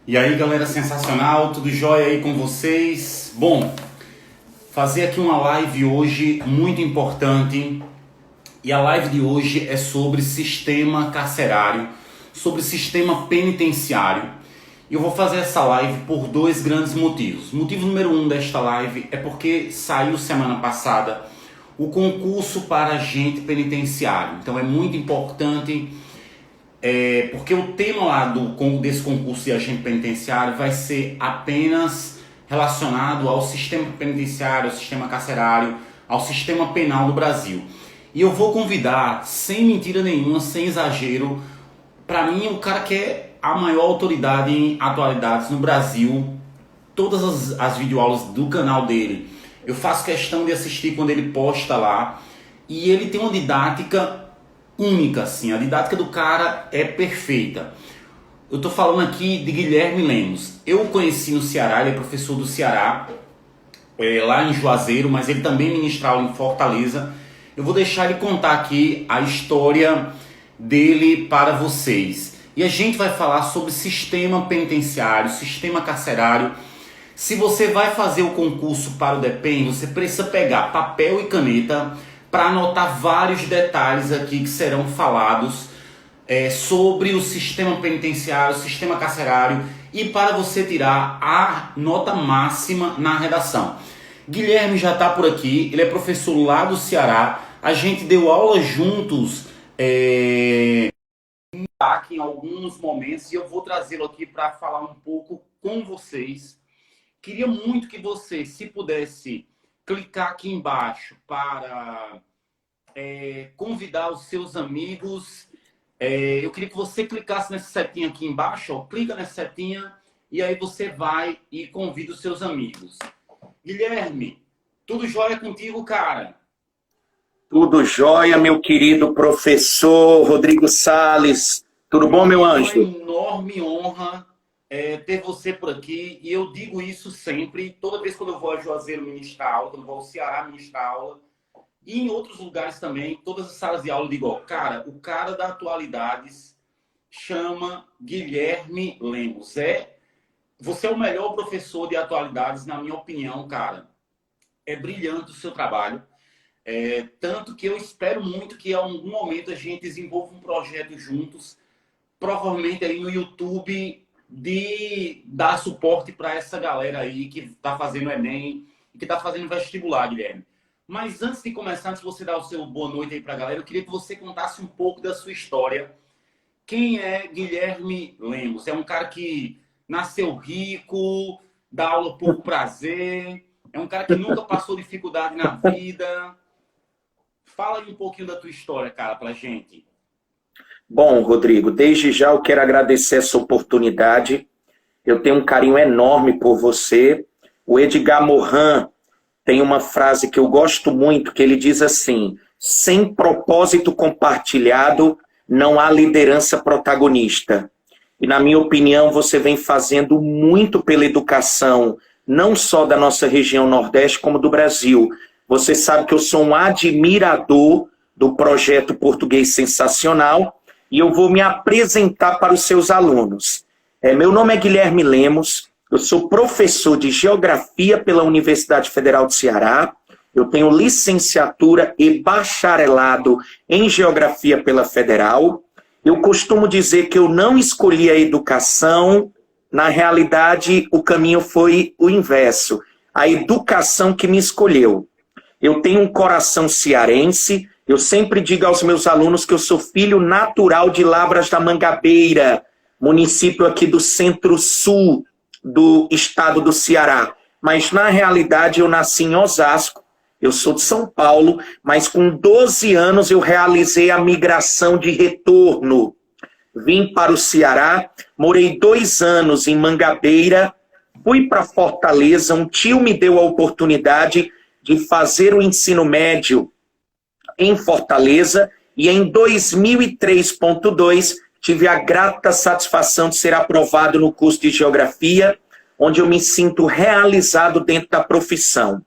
E aí, galera, sensacional, tudo jóia aí com vocês? Bom, fazer aqui uma live hoje muito importante. E a live de hoje é sobre sistema carcerário, sobre sistema penitenciário. E eu vou fazer essa live por dois grandes motivos. Motivo número um desta live é porque saiu semana passada o concurso para agente penitenciário. Então é muito importante, porque o tema lá desse concurso de agente penitenciário vai ser apenas relacionado ao sistema penitenciário, ao sistema carcerário, ao sistema penal do Brasil. E eu vou convidar, sem mentira nenhuma, sem exagero, para mim o cara que é a maior autoridade em atualidades no Brasil. Todas as videoaulas do canal dele eu faço questão de assistir quando ele posta lá. E ele tem uma didática única, assim. A didática do cara é perfeita. Eu tô falando aqui de Guilherme Lemos. Eu o conheci no Ceará, ele é professor do Ceará, lá em Juazeiro, mas ele também ministra aula em Fortaleza. Eu vou deixar ele contar aqui a história dele para vocês. E a gente vai falar sobre sistema penitenciário, sistema carcerário. Se você vai fazer o concurso para o DEPEN, você precisa pegar papel e caneta para anotar vários detalhes aqui que serão falados sobre o sistema penitenciário, o sistema carcerário, e para você tirar a nota máxima na redação. Guilherme já está por aqui, ele é professor lá do Ceará, a gente deu aula juntos em alguns momentos e eu vou trazê-lo aqui para falar um pouco com vocês. Queria muito que você, se pudesse, clicar aqui embaixo para convidar os seus amigos. Eu queria que você clicasse nessa setinha aqui embaixo, ó, clica nessa setinha e aí você vai e convida os seus amigos. Guilherme, tudo jóia contigo, cara? Tudo jóia, meu querido professor Rodrigo Salles. Tudo bom, meu anjo? Uma enorme honra ter você por aqui, e eu digo isso sempre, toda vez quando eu vou a Juazeiro ministrar aula, quando eu vou ao Ceará ministrar aula, e em outros lugares também, todas as salas de aula, eu digo, ó, cara, o cara da Atualidades chama Guilherme Lemos. Você é o melhor professor de atualidades, na minha opinião, cara. É brilhante o seu trabalho. Tanto que eu espero muito que em algum momento a gente desenvolva um projeto juntos, provavelmente aí no YouTube, de dar suporte para essa galera aí que está fazendo Enem e que está fazendo vestibular, Guilherme. Mas antes de começar, antes de você dar o seu boa noite aí para a galera, eu queria que você contasse um pouco da sua história. Quem é Guilherme Lemos? É um cara que nasceu rico, dá aula por prazer, é um cara que nunca passou dificuldade na vida. Fala aí um pouquinho da tua história, cara, pra gente. Bom, Rodrigo, desde já eu quero agradecer essa oportunidade. Eu tenho um carinho enorme por você. O Edgar Morin tem uma frase que eu gosto muito, que ele diz assim: sem propósito compartilhado, não há liderança protagonista. E na minha opinião, você vem fazendo muito pela educação, não só da nossa região Nordeste, como do Brasil. Você sabe que eu sou um admirador do projeto Português Sensacional e eu vou me apresentar para os seus alunos. Meu nome é Guilherme Lemos, eu sou professor de Geografia pela Universidade Federal do Ceará, eu tenho licenciatura e bacharelado em Geografia pela Federal. Eu costumo dizer que eu não escolhi a educação, na realidade o caminho foi o inverso, a educação que me escolheu. Eu tenho um coração cearense, eu sempre digo aos meus alunos que eu sou filho natural de Lavras da Mangabeira, município aqui do centro-sul do estado do Ceará. Mas na realidade eu nasci em Osasco, eu sou de São Paulo, mas com 12 anos eu realizei a migração de retorno. Vim para o Ceará, morei 2 anos em Mangabeira, fui para Fortaleza, um tio me deu a oportunidade de fazer o ensino médio em Fortaleza, e em 2003.2 tive a grata satisfação de ser aprovado no curso de Geografia, onde eu me sinto realizado dentro da profissão.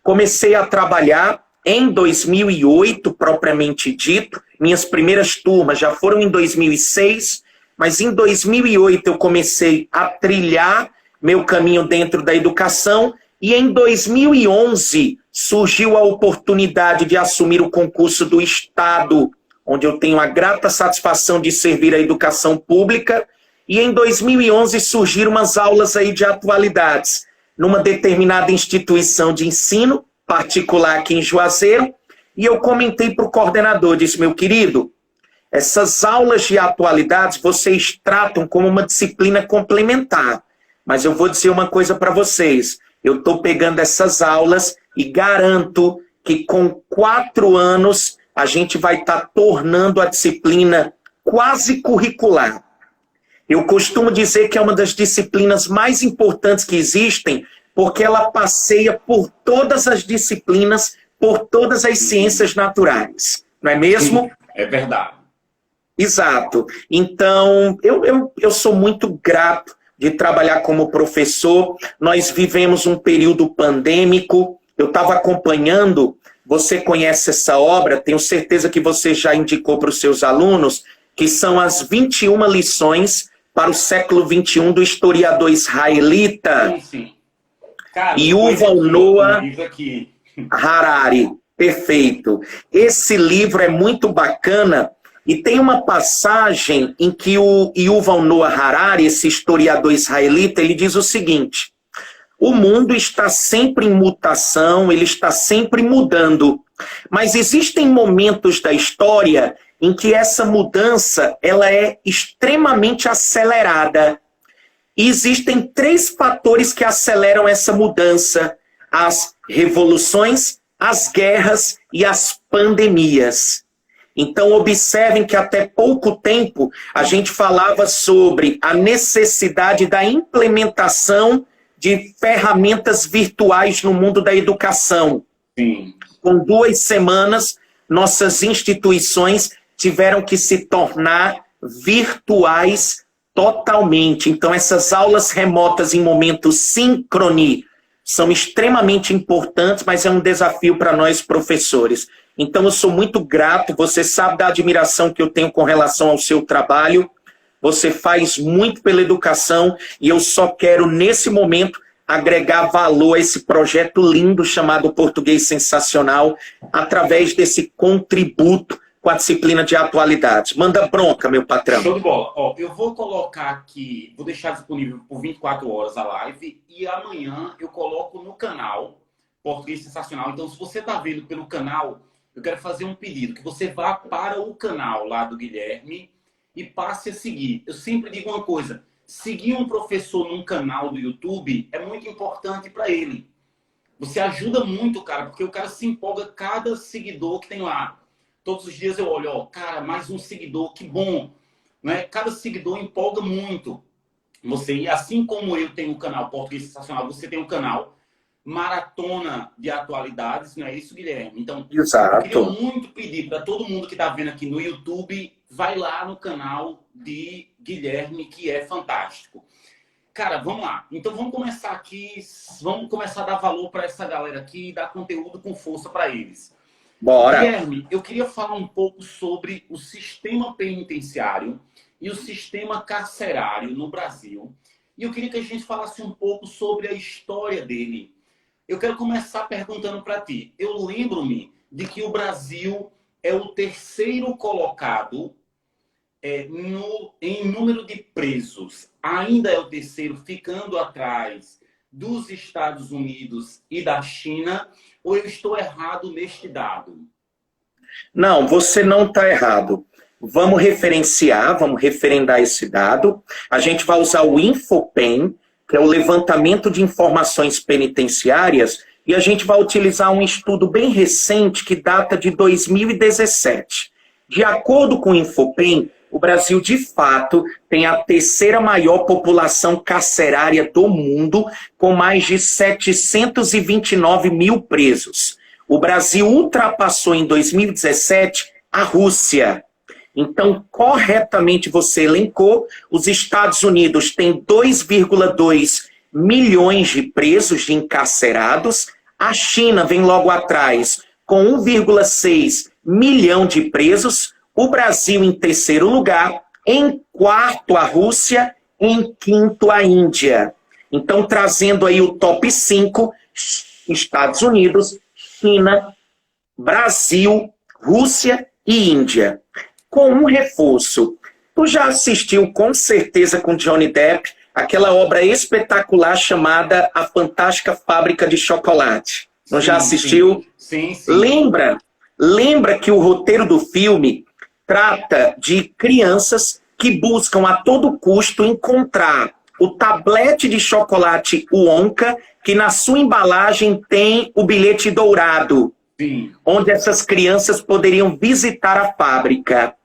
Comecei a trabalhar em 2008, propriamente dito, minhas primeiras turmas já foram em 2006, mas em 2008 eu comecei a trilhar meu caminho dentro da educação e em 2011 surgiu a oportunidade de assumir o concurso do Estado, onde eu tenho a grata satisfação de servir a educação pública, e em 2011 surgiram umas aulas aí de atualidades, numa determinada instituição de ensino, particular aqui em Juazeiro, e eu comentei para o coordenador, disse, meu querido, essas aulas de atualidades vocês tratam como uma disciplina complementar, mas eu vou dizer uma coisa para vocês, eu estou pegando essas aulas e garanto que com 4 anos a gente vai estar tornando a disciplina quase curricular. Eu costumo dizer que é uma das disciplinas mais importantes que existem, porque ela passeia por todas as disciplinas, por todas as ciências naturais. Não é mesmo? Sim, é verdade. Exato. Então, eu sou muito grato de trabalhar como professor. Nós vivemos um período pandêmico. Eu estava acompanhando, você conhece essa obra, tenho certeza que você já indicou para os seus alunos, que são as 21 lições para o século XXI do historiador israelita. Sim, sim. Cara, Yuval Noah Harari. Perfeito. Esse livro é muito bacana e tem uma passagem em que o Yuval Noah Harari, esse historiador israelita, ele diz o seguinte: o mundo está sempre em mutação, ele está sempre mudando, mas existem momentos da história em que essa mudança ela é extremamente acelerada. E existem 3 fatores que aceleram essa mudança: as revoluções, as guerras e as pandemias. Então, observem que até pouco tempo a gente falava sobre a necessidade da implementação de ferramentas virtuais no mundo da educação. Sim. Com 2 semanas, nossas instituições tiveram que se tornar virtuais totalmente. Então, essas aulas remotas em momento síncrone são extremamente importantes, mas é um desafio para nós professores. Então, eu sou muito grato, você sabe da admiração que eu tenho com relação ao seu trabalho, você faz muito pela educação e eu só quero, nesse momento, agregar valor a esse projeto lindo chamado Português Sensacional, através desse contributo com a disciplina de atualidades. Manda bronca, meu patrão. Show de bola. Ó, eu vou colocar aqui, vou deixar disponível por 24 horas a live e amanhã eu coloco no canal Português Sensacional. Então, se você está vendo pelo canal, eu quero fazer um pedido, que você vá para o canal lá do Guilherme e passe a seguir. Eu sempre digo uma coisa, seguir um professor num canal do YouTube é muito importante para ele. Você ajuda muito, cara, porque o cara se empolga cada seguidor que tem lá. Todos os dias eu olho, ó, cara, mais um seguidor, que bom. Né? Cada seguidor empolga muito. Você, assim como eu tenho o canal Português Sensacional, você tem o canal Maratona de Atualidades, não é isso, Guilherme? Então, exato. Eu queria muito pedir para todo mundo que está vendo aqui no YouTube, vai lá no canal de Guilherme, que é fantástico. Cara, vamos lá. Então, vamos começar aqui, vamos começar a dar valor para essa galera aqui e dar conteúdo com força para eles. Bora. Guilherme, eu queria falar um pouco sobre o sistema penitenciário e o sistema carcerário no Brasil. E eu queria que a gente falasse um pouco sobre a história dele. Eu quero começar perguntando para ti. Eu lembro-me de que o Brasil é o 3º colocado em número de presos. Ainda é o 3º, ficando atrás dos Estados Unidos e da China. Ou eu estou errado neste dado? Não, você não está errado. Vamos referenciar, vamos referendar esse dado. A gente vai usar o Infopen, que é o levantamento de informações penitenciárias, e a gente vai utilizar um estudo bem recente que data de 2017. De acordo com o Infopen, o Brasil, de fato, tem a 3ª maior população carcerária do mundo, com mais de 729 mil presos. O Brasil ultrapassou em 2017 a Rússia. Então, corretamente você elencou, os Estados Unidos têm 2,2 milhões de presos, de encarcerados. A China vem logo atrás, com 1,6 milhão de presos. O Brasil em 3º lugar, Em quarto, a Rússia. Em quinto, a Índia. Então, trazendo aí o top 5, Estados Unidos, China, Brasil, Rússia e Índia. Com um reforço. Tu já assistiu, com certeza, com Johnny Depp, aquela obra espetacular chamada A Fantástica Fábrica de Chocolate. Não já assistiu? Sim. Lembra que o roteiro do filme trata de crianças que buscam a todo custo encontrar o tablete de chocolate Wonka, que na sua embalagem tem o bilhete dourado, Sim. Onde essas crianças poderiam visitar a fábrica.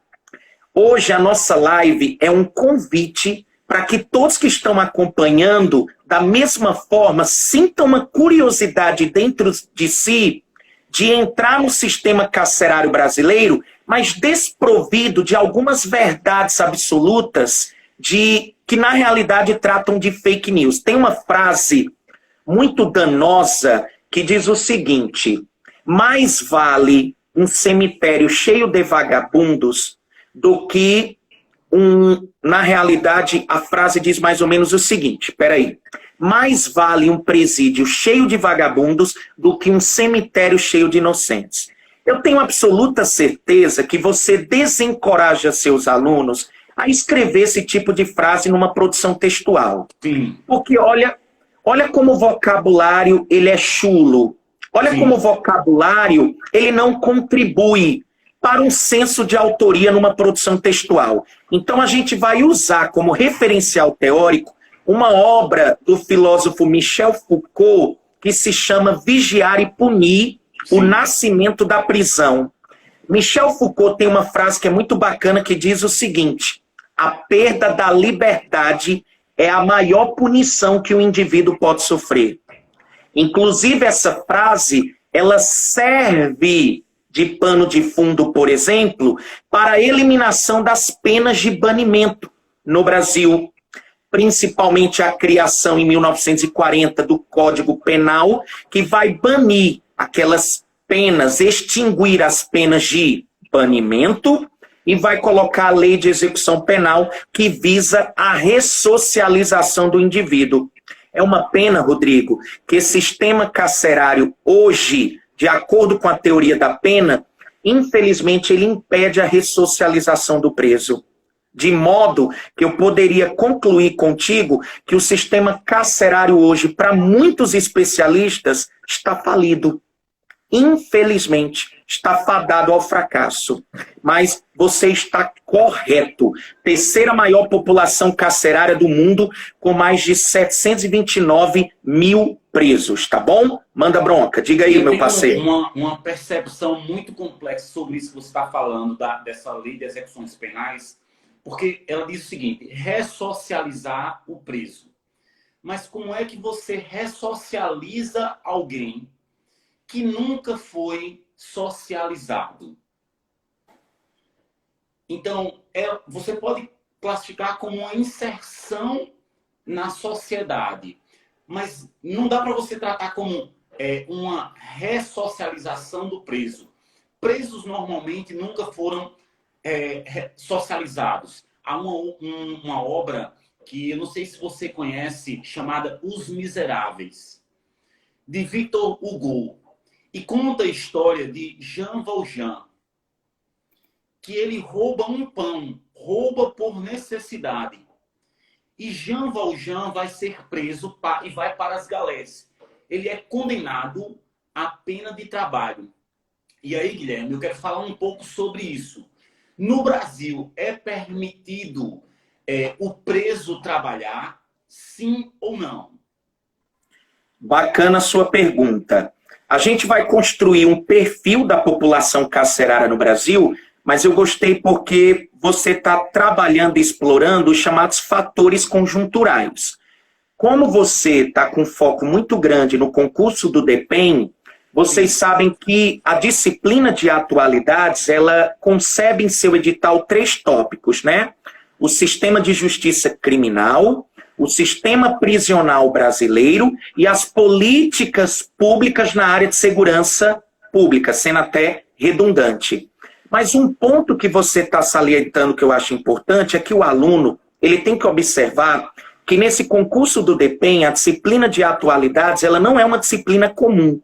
Hoje a nossa live é um convite para que todos que estão acompanhando, da mesma forma, sintam uma curiosidade dentro de si de entrar no sistema carcerário brasileiro, mas desprovido de algumas verdades absolutas que na realidade tratam de fake news. Tem uma frase muito danosa que diz o seguinte: mais vale um cemitério cheio de vagabundos do que na realidade, a frase diz mais ou menos o seguinte, peraí. Mais vale um presídio cheio de vagabundos do que um cemitério cheio de inocentes. Eu tenho absoluta certeza que você desencoraja seus alunos a escrever esse tipo de frase numa produção textual. Sim. Porque olha como o vocabulário ele é chulo. Olha Sim. como o vocabulário ele não contribui para um senso de autoria numa produção textual. Então a gente vai usar como referencial teórico uma obra do filósofo Michel Foucault que se chama Vigiar e Punir, Sim. O Nascimento da Prisão. Michel Foucault tem uma frase que é muito bacana que diz o seguinte: a perda da liberdade é a maior punição que o indivíduo pode sofrer. Inclusive essa frase, ela serve de pano de fundo, por exemplo, para a eliminação das penas de banimento no Brasil. Principalmente a criação em 1940 do Código Penal, que vai banir aquelas penas, extinguir as penas de banimento e vai colocar a lei de execução penal que visa a ressocialização do indivíduo. É uma pena, Rodrigo, que esse sistema carcerário hoje, de acordo com a teoria da pena, infelizmente ele impede a ressocialização do preso. De modo que eu poderia concluir contigo que o sistema carcerário hoje, para muitos especialistas, está falido. Infelizmente, está fadado ao fracasso. Mas você está correto. Terceira maior população carcerária do mundo, com mais de 729 mil presos, tá bom? Manda bronca, diga aí, meu parceiro. Uma percepção muito complexa sobre isso que você está falando, dessa lei de execuções penais, porque ela diz o seguinte: ressocializar o preso. Mas como é que você ressocializa alguém que nunca foi socializado? Então, você pode classificar como uma inserção na sociedade, mas não dá para você tratar como uma ressocialização do preso. Presos normalmente nunca foram socializados. Há uma obra que eu não sei se você conhece, chamada Os Miseráveis, de Victor Hugo, e conta a história de Jean Valjean, que ele rouba um pão, rouba por necessidade. E Jean Valjean vai ser preso e vai para as galés. Ele é condenado à pena de trabalho. E aí, Guilherme, eu quero falar um pouco sobre isso. No Brasil, é permitido o preso trabalhar, sim ou não? Bacana a sua pergunta. A gente vai construir um perfil da população carcerária no Brasil, mas eu gostei porque você está trabalhando e explorando os chamados fatores conjunturais. Como você está com foco muito grande no concurso do DEPEN, vocês sabem que a disciplina de atualidades, ela concebe em seu edital 3 tópicos, né? O sistema de justiça criminal, o sistema prisional brasileiro e as políticas públicas na área de segurança pública, sendo até redundante. Mas um ponto que você está salientando que eu acho importante é que o aluno ele tem que observar que nesse concurso do DEPEN, a disciplina de atualidades ela não é uma disciplina comum.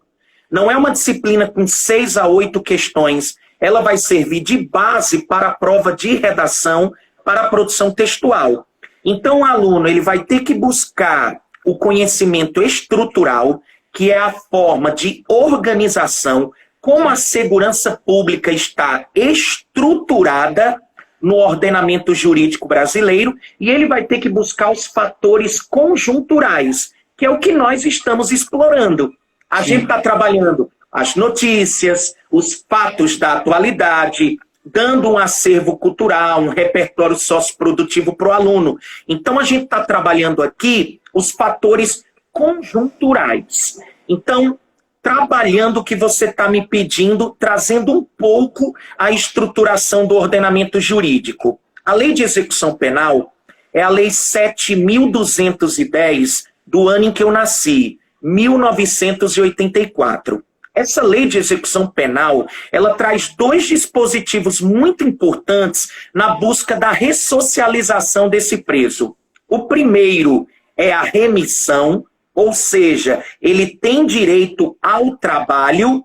Não é uma disciplina com 6 a 8 questões. Ela vai servir de base para a prova de redação, para a produção textual. Então, o aluno ele vai ter que buscar o conhecimento estrutural, que é a forma de organização, como a segurança pública está estruturada no ordenamento jurídico brasileiro, e ele vai ter que buscar os fatores conjunturais, que é o que nós estamos explorando. A gente está trabalhando as notícias, os fatos da atualidade, dando um acervo cultural, um repertório socioprodutivo para o aluno. Então, a gente está trabalhando aqui os fatores conjunturais. Então, trabalhando o que você está me pedindo, trazendo um pouco a estruturação do ordenamento jurídico. A Lei de Execução Penal é a Lei 7.210 do ano em que eu nasci, 1984. Essa Lei de Execução Penal, ela traz 2 dispositivos muito importantes na busca da ressocialização desse preso. O primeiro é a remissão, ou seja, ele tem direito ao trabalho.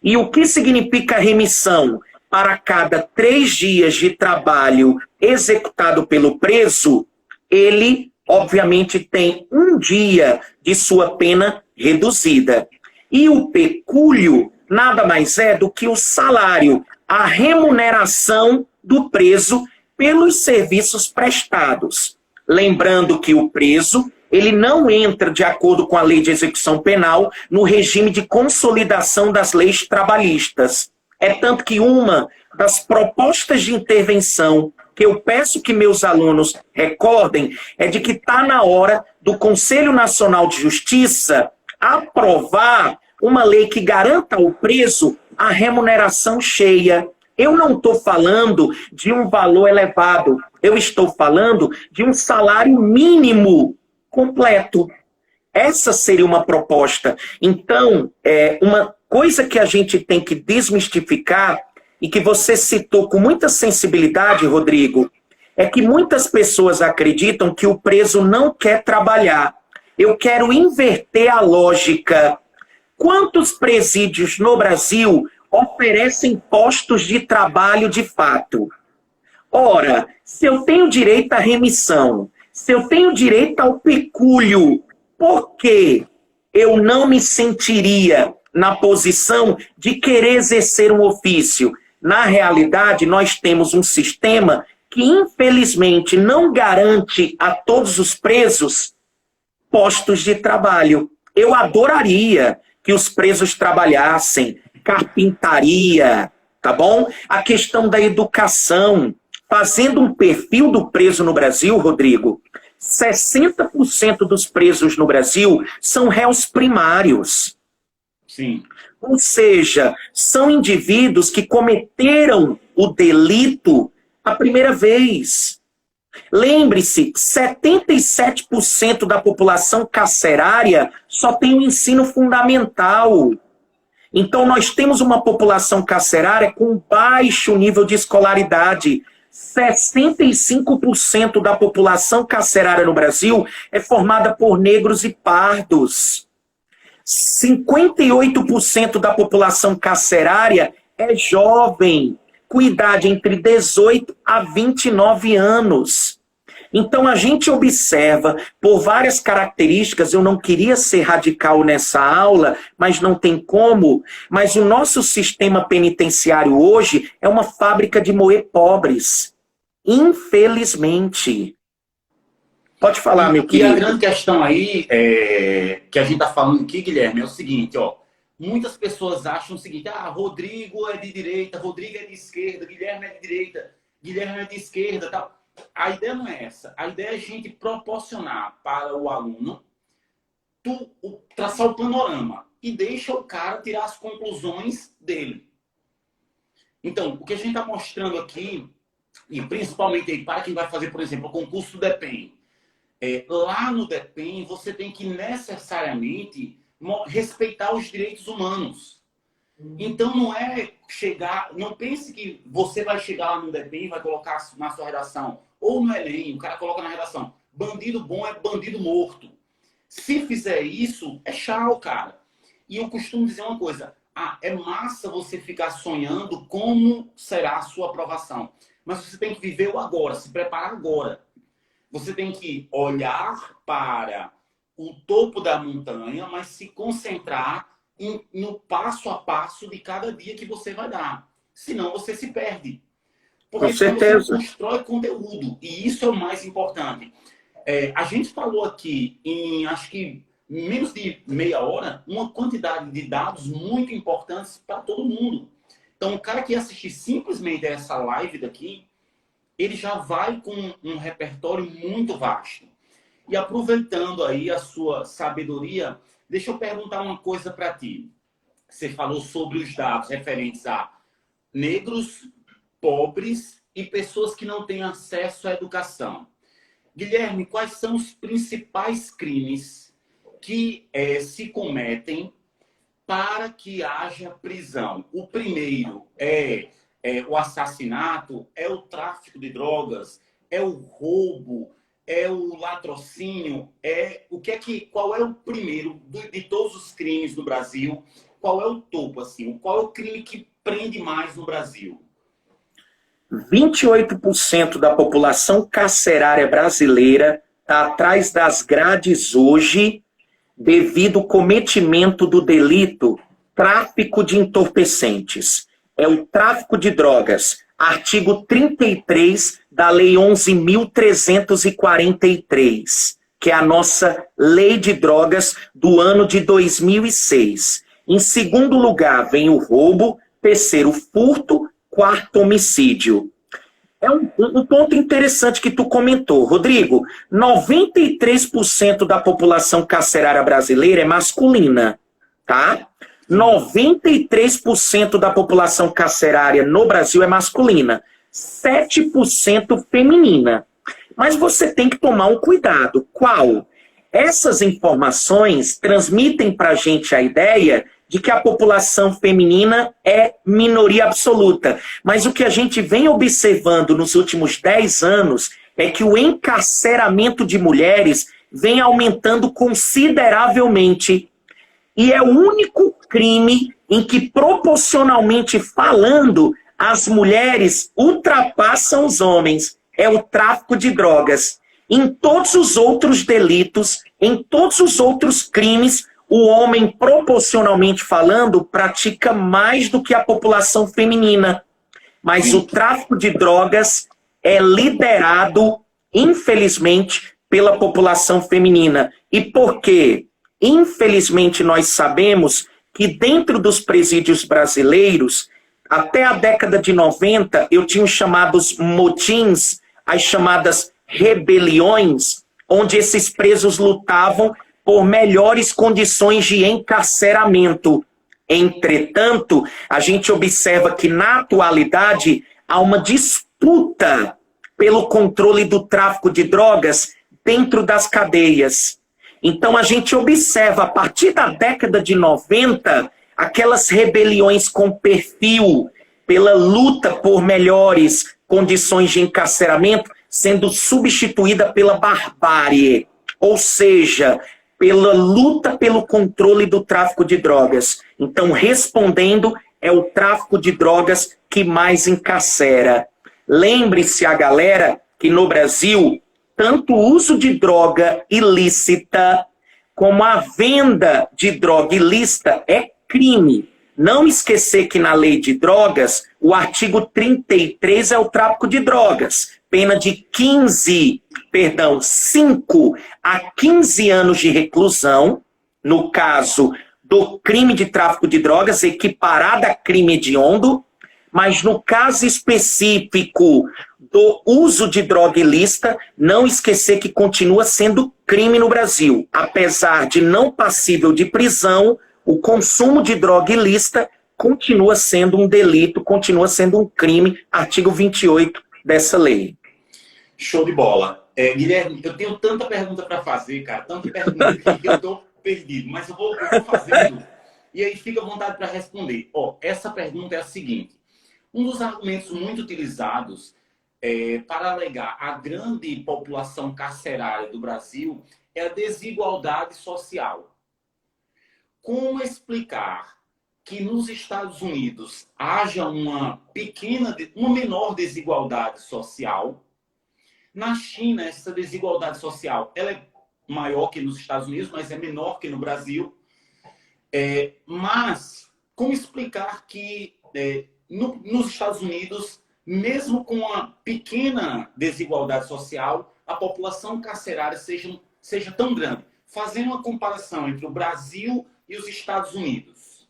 E o que significa remissão? Para cada 3 dias de trabalho executado pelo preso, ele, obviamente, tem 1 dia de sua pena reduzida. E o pecúlio nada mais é do que o salário, a remuneração do preso pelos serviços prestados. Lembrando que o preso ele não entra, de acordo com a Lei de Execução Penal, no regime de consolidação das leis trabalhistas. É tanto que uma das propostas de intervenção que eu peço que meus alunos recordem é de que está na hora do Conselho Nacional de Justiça aprovar uma lei que garanta ao preso a remuneração cheia. Eu não estou falando de um valor elevado, eu estou falando de um salário mínimo completo. Essa seria uma proposta. Então, uma coisa que a gente tem que desmistificar, e que você citou com muita sensibilidade, Rodrigo, é que muitas pessoas acreditam que o preso não quer trabalhar. Eu quero inverter a lógica. Quantos presídios no Brasil oferecem postos de trabalho de fato? Ora, se eu tenho direito à remissão, se eu tenho direito ao pecúlio, por que eu não me sentiria na posição de querer exercer um ofício? Na realidade, nós temos um sistema que, infelizmente, não garante a todos os presos postos de trabalho. Eu adoraria que os presos trabalhassem carpintaria, tá bom? A questão da educação. Fazendo um perfil do preso no Brasil, Rodrigo, 60% dos presos no Brasil são réus primários. Sim. Ou seja, são indivíduos que cometeram o delito a primeira vez. Lembre-se, 77% da população carcerária só tem o ensino fundamental. Então, nós temos uma população carcerária com baixo nível de escolaridade. 65% da população carcerária no Brasil é formada por negros e pardos. 58% da população carcerária é jovem, com idade entre 18 a 29 anos. Então a gente observa, por várias características, eu não queria ser radical nessa aula, mas não tem como, mas o nosso sistema penitenciário hoje é uma fábrica de moer pobres. Infelizmente. Pode falar, meu querido. E a grande questão aí, que a gente está falando aqui, Guilherme, é o seguinte, ó. Muitas pessoas acham o seguinte, Rodrigo é de direita, Rodrigo é de esquerda, Guilherme é de direita, Guilherme é de esquerda, tal. A ideia não é essa. A ideia é a gente proporcionar para o aluno traçar o panorama e deixa o cara tirar as conclusões dele. Então, o que a gente está mostrando aqui, e principalmente aí, para quem vai fazer, por exemplo, o concurso do DEPEN, lá no DEPEN você tem que necessariamente respeitar os direitos humanos. Então não é chegar, não pense que você vai chegar lá no DP e vai colocar na sua redação, ou no Enem, o cara coloca na redação, bandido bom é bandido morto. Se fizer isso, é tchau, cara. E eu costumo dizer uma coisa, é massa você ficar sonhando como será a sua aprovação, mas você tem que viver o agora, se preparar agora. Você tem que olhar para o topo da montanha, mas se concentrar no passo a passo de cada dia que você vai dar. Senão você se perde. Com Porque senão você não certeza. constrói conteúdo. E isso é o mais importante. A gente falou aqui em, acho que, menos de meia hora, uma quantidade de dados muito importantes para todo mundo. Então, o cara que assistir simplesmente essa live daqui, ele já vai com um repertório muito vasto. E aproveitando aí a sua sabedoria, deixa eu perguntar uma coisa para ti. Você falou sobre os dados referentes a negros, pobres e pessoas que não têm acesso à educação. Guilherme, quais são os principais crimes que se cometem para que haja prisão? O primeiro é o assassinato, é o tráfico de drogas, é o roubo, é o latrocínio, qual é o primeiro de todos os crimes no Brasil? Qual é o topo, assim? Qual é o crime que prende mais no Brasil? 28% da população carcerária brasileira está atrás das grades hoje devido ao cometimento do delito tráfico de entorpecentes. É o tráfico de drogas, artigo 33 da Lei 11.343, que é a nossa Lei de Drogas do ano de 2006. Em segundo lugar, vem o roubo, terceiro, furto, quarto, homicídio. É um ponto interessante que tu comentou, Rodrigo. 93% da população carcerária brasileira é masculina, tá? 93% da população carcerária no Brasil é masculina, 7% feminina. Mas você tem que tomar um cuidado. Qual? Essas informações transmitem para a gente a ideia de que a população feminina é minoria absoluta. Mas o que a gente vem observando nos últimos 10 anos é que o encarceramento de mulheres vem aumentando consideravelmente. E é o único crime em que, proporcionalmente falando, as mulheres ultrapassam os homens. É o tráfico de drogas. Em todos os outros delitos, em todos os outros crimes, o homem, proporcionalmente falando, pratica mais do que a população feminina. Mas o tráfico de drogas é liderado, infelizmente, pela população feminina. E por quê? Infelizmente, nós sabemos que dentro dos presídios brasileiros, até a década de 90, eu tinha os chamados motins, as chamadas rebeliões, onde esses presos lutavam por melhores condições de encarceramento. Entretanto, a gente observa que, na atualidade, há uma disputa pelo controle do tráfico de drogas dentro das cadeias. Então, a gente observa, a partir da década de 90, aquelas rebeliões com perfil pela luta por melhores condições de encarceramento sendo substituída pela barbárie. Ou seja, pela luta pelo controle do tráfico de drogas. Então, respondendo, é o tráfico de drogas que mais encarcera. Lembre-se a galera que no Brasil, tanto o uso de droga ilícita como a venda de droga ilícita é crime. Não esquecer que na lei de drogas, o artigo 33 é o tráfico de drogas. Pena de 5 a 15 anos de reclusão, no caso do crime de tráfico de drogas, equiparada a crime hediondo, mas no caso específico do uso de droga ilícita, não esquecer que continua sendo crime no Brasil. Apesar de não passível de prisão, o consumo de droga ilícita continua sendo um delito, continua sendo um crime, artigo 28 dessa lei. Show de bola. Guilherme, eu tenho tanta pergunta para fazer, cara, tanta pergunta que eu estou perdido, mas eu vou fazendo E aí fica à vontade para responder. Ó, essa pergunta é a seguinte. Um dos argumentos muito utilizados para alegar a grande população carcerária do Brasil é a desigualdade social. Como explicar que nos Estados Unidos haja uma menor desigualdade social? Na China, essa desigualdade social ela é maior que nos Estados Unidos, mas é menor que no Brasil. Mas como explicar que nos Estados Unidos, mesmo com uma pequena desigualdade social, a população carcerária seja tão grande? Fazendo uma comparação entre o Brasil e os Estados Unidos.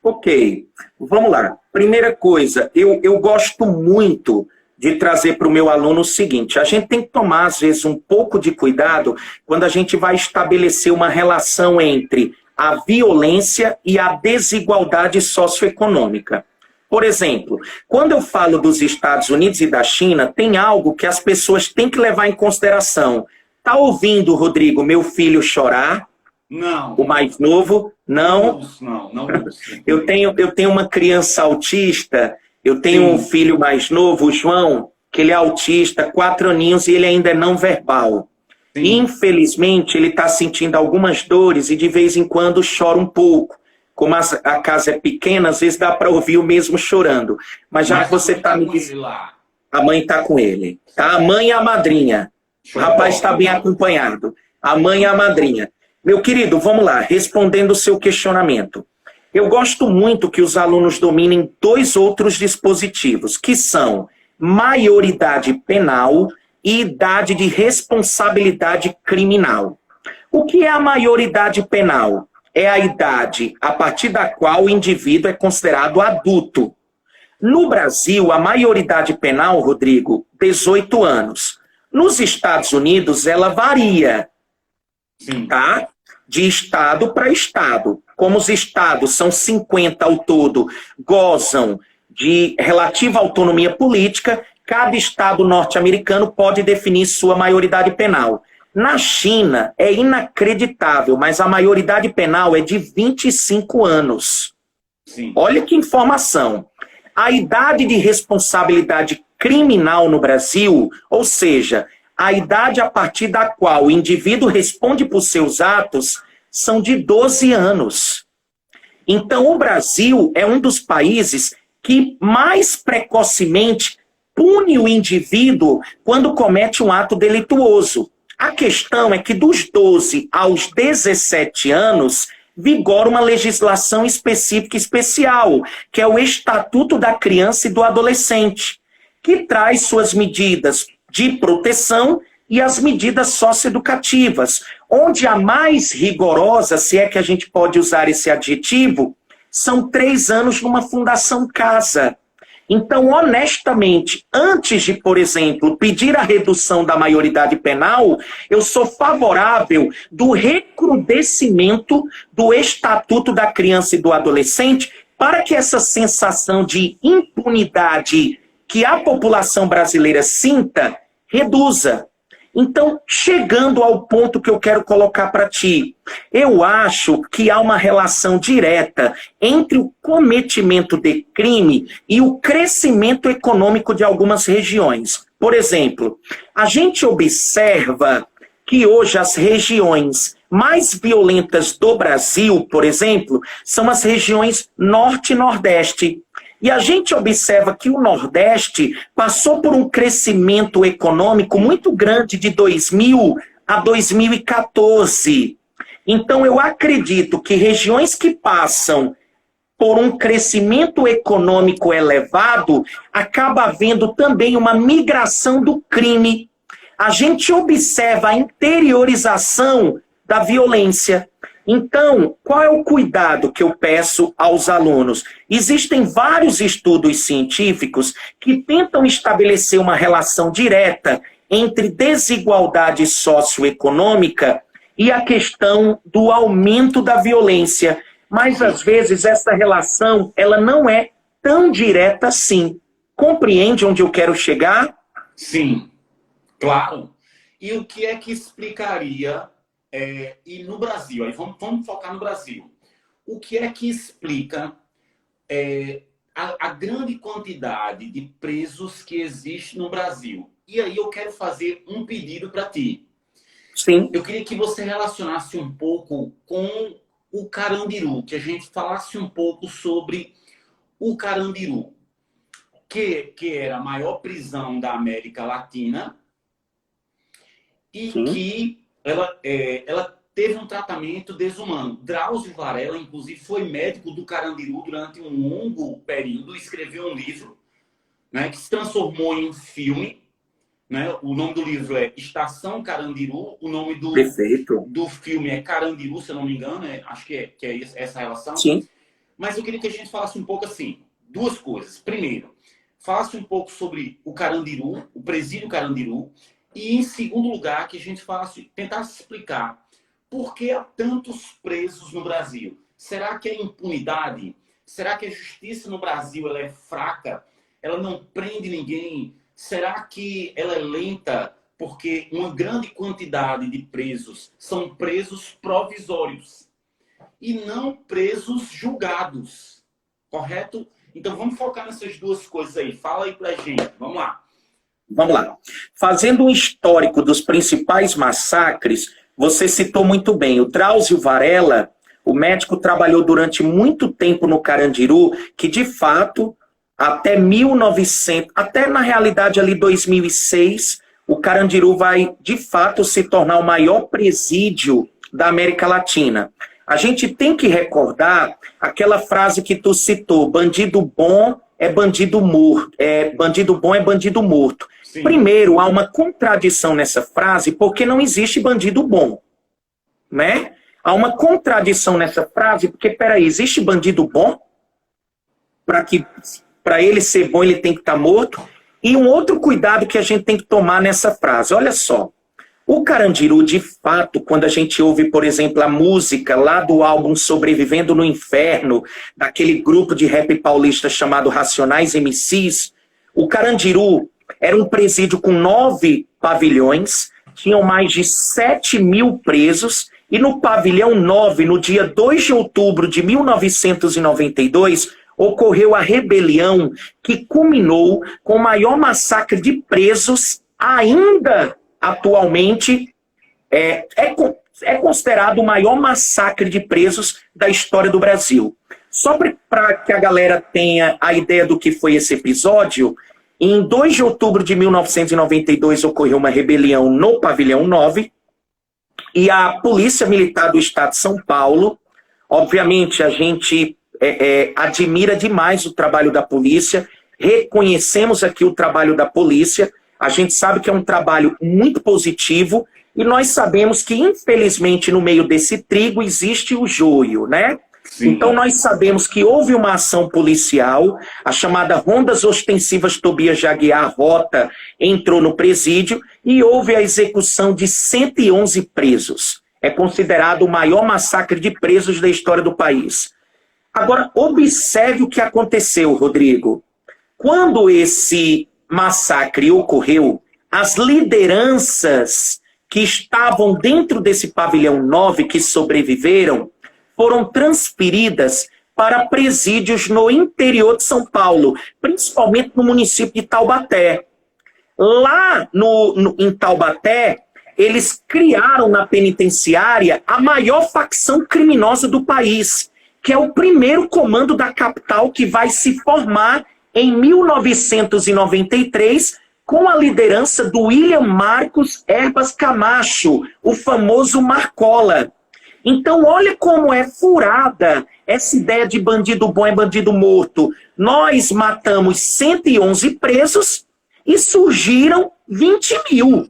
Ok, vamos lá. Primeira coisa, eu gosto muito de trazer para o meu aluno o seguinte: a gente tem que tomar, às vezes, um pouco de cuidado quando a gente vai estabelecer uma relação entre a violência e a desigualdade socioeconômica. Por exemplo, quando eu falo dos Estados Unidos e da China, tem algo que as pessoas têm que levar em consideração. Tá ouvindo, Rodrigo, meu filho chorar? Não. O mais novo? Não. Não. Eu tenho uma criança autista, eu tenho um filho mais novo, o João, que ele é autista, 4 aninhos, e ele ainda é não verbal. E, infelizmente, ele está sentindo algumas dores e de vez em quando chora um pouco. Como a casa é pequena, às vezes dá para ouvir o mesmo chorando. Mas já que você está me dizendo... A mãe está com ele. Tá? A mãe e a madrinha. O rapaz está bem acompanhado. A mãe e a madrinha. Meu querido, vamos lá, respondendo o seu questionamento. Eu gosto muito que os alunos dominem 2 outros dispositivos, que são maioridade penal e idade de responsabilidade criminal. O que é a maioridade penal? É a idade a partir da qual o indivíduo é considerado adulto. No Brasil, a maioridade penal, Rodrigo, 18 anos. Nos Estados Unidos, ela varia, tá? De estado para estado. Como os estados são 50 ao todo, gozam de relativa autonomia política, cada estado norte-americano pode definir sua maioridade penal. Na China, é inacreditável, mas a maioridade penal é de 25 anos. Sim. Olha que informação. A idade de responsabilidade criminal no Brasil, ou seja, a idade a partir da qual o indivíduo responde por seus atos, são de 12 anos. Então, o Brasil é um dos países que mais precocemente pune o indivíduo quando comete um ato delituoso. A questão é que dos 12 aos 17 anos vigora uma legislação específica especial, que é o Estatuto da Criança e do Adolescente, que traz suas medidas de proteção e as medidas socioeducativas, onde a mais rigorosa, se é que a gente pode usar esse adjetivo, são 3 anos numa fundação casa. Então, honestamente, antes de, por exemplo, pedir a redução da maioridade penal, eu sou favorável do recrudescimento do Estatuto da Criança e do Adolescente para que essa sensação de impunidade que a população brasileira sinta, reduza. Então, chegando ao ponto que eu quero colocar para ti, eu acho que há uma relação direta entre o cometimento de crime e o crescimento econômico de algumas regiões. Por exemplo, a gente observa que hoje as regiões mais violentas do Brasil, por exemplo, são as regiões Norte e Nordeste. E a gente observa que o Nordeste passou por um crescimento econômico muito grande de 2000 a 2014. Então, eu acredito que regiões que passam por um crescimento econômico elevado, acaba havendo também uma migração do crime. A gente observa a interiorização da violência. Então, qual é o cuidado que eu peço aos alunos? Existem vários estudos científicos que tentam estabelecer uma relação direta entre desigualdade socioeconômica e a questão do aumento da violência. Mas, às vezes, essa relação ela não é tão direta assim. Compreende onde eu quero chegar? Sim, claro. E o que é que explicaria... e no Brasil, aí vamos focar no Brasil. o que é que explica a grande quantidade de presos que existe no Brasil? E aí eu quero fazer um pedido para ti. Sim. Eu queria que você relacionasse um pouco com o Carandiru, que a gente falasse um pouco sobre o Carandiru, que era a maior prisão da América Latina e Sim. que ela teve um tratamento desumano. Drauzio Varela, inclusive, foi médico do Carandiru durante um longo período, escreveu um livro, né, que se transformou em um filme. Né? O nome do livro é Estação Carandiru, o nome do filme é Carandiru, se eu não me engano, acho que é essa relação. Sim. Mas eu queria que a gente falasse um pouco assim, duas coisas. Primeiro, falasse um pouco sobre o Carandiru, o presídio Carandiru, e em segundo lugar, que a gente tentasse explicar por que há tantos presos no Brasil. Será que é impunidade? Será que a justiça no Brasil ela é fraca? Ela não prende ninguém? Será que ela é lenta porque uma grande quantidade de presos são presos provisórios e não presos julgados? Correto? Então vamos focar nessas duas coisas aí. Fala aí pra gente. Vamos lá. Vamos lá. Fazendo um histórico dos principais massacres, você citou muito bem. O Drauzio Varela, o médico, trabalhou durante muito tempo no Carandiru, que de fato... Até 1900, até na realidade ali 2006, o Carandiru vai de fato se tornar o maior presídio da América Latina. A gente tem que recordar aquela frase que tu citou, bandido bom é bandido morto, bandido bom é bandido morto. Sim. Primeiro, há uma contradição nessa frase, porque não existe bandido bom, né? Há uma contradição nessa frase, porque, peraí, existe bandido bom? Para ele ser bom, ele tem que estar morto. E um outro cuidado que a gente tem que tomar nessa frase. Olha só. O Carandiru, de fato, quando a gente ouve, por exemplo, a música lá do álbum Sobrevivendo no Inferno, daquele grupo de rap paulista chamado Racionais MCs, o Carandiru era um presídio com 9 pavilhões, tinham mais de 7 mil presos, e no pavilhão 9, no dia 2 de outubro de 1992, ocorreu a rebelião que culminou com o maior massacre de presos ainda atualmente. É considerado o maior massacre de presos da história do Brasil. Só para que a galera tenha a ideia do que foi esse episódio, em 2 de outubro de 1992 ocorreu uma rebelião no pavilhão 9 e a Polícia Militar do Estado de São Paulo, obviamente a gente... admira demais o trabalho da polícia, reconhecemos aqui o trabalho da polícia, a gente sabe que é um trabalho muito positivo e nós sabemos que, infelizmente, no meio desse trigo existe o joio, né? Sim. Então nós sabemos que houve uma ação policial, a chamada Rondas Ostensivas Tobias de Aguiar Rota entrou no presídio e houve a execução de 111 presos. É considerado o maior massacre de presos da história do país. Agora, observe o que aconteceu, Rodrigo. Quando esse massacre ocorreu, as lideranças que estavam dentro desse pavilhão 9, que sobreviveram, foram transferidas para presídios no interior de São Paulo, principalmente no município de Taubaté. Lá em Taubaté, eles criaram na penitenciária a maior facção criminosa do país, que é o primeiro comando da capital que vai se formar em 1993 com a liderança do William Marcos Herbas Camacho, o famoso Marcola. Então, olha como é furada essa ideia de bandido bom é bandido morto. Nós matamos 111 presos e surgiram 20 mil.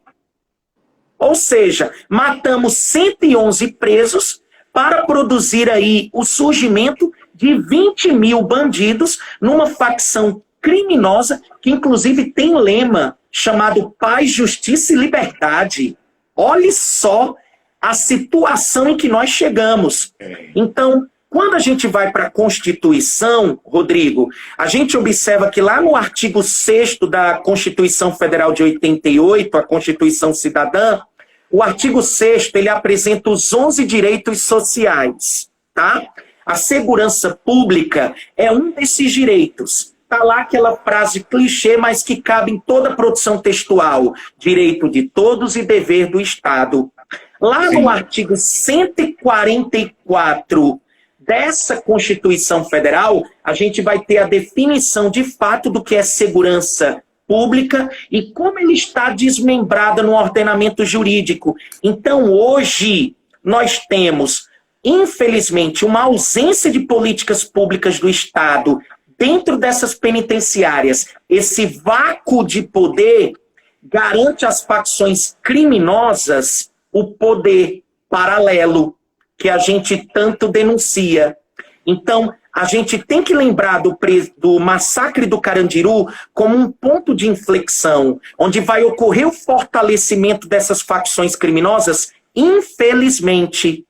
Ou seja, matamos 111 presos para produzir aí o surgimento de 20 mil bandidos numa facção criminosa que inclusive tem lema chamado Paz, Justiça e Liberdade. Olhe só a situação em que nós chegamos. Então, quando a gente vai para a Constituição, Rodrigo, a gente observa que lá no artigo 6º da Constituição Federal de 88, a Constituição Cidadã, o artigo 6º, ele apresenta os 11 direitos sociais, tá? A segurança pública é um desses direitos. Está lá aquela frase clichê, mas que cabe em toda a produção textual. Direito de todos e dever do Estado. Lá no artigo 144 dessa Constituição Federal, a gente vai ter a definição de fato do que é segurança pública e como ele está desmembrada no ordenamento jurídico. Então, hoje, nós temos, infelizmente, uma ausência de políticas públicas do Estado dentro dessas penitenciárias. Esse vácuo de poder garante às facções criminosas o poder paralelo que a gente tanto denuncia. Então, a gente tem que lembrar do massacre do Carandiru como um ponto de inflexão, onde vai ocorrer o fortalecimento dessas facções criminosas, infelizmente.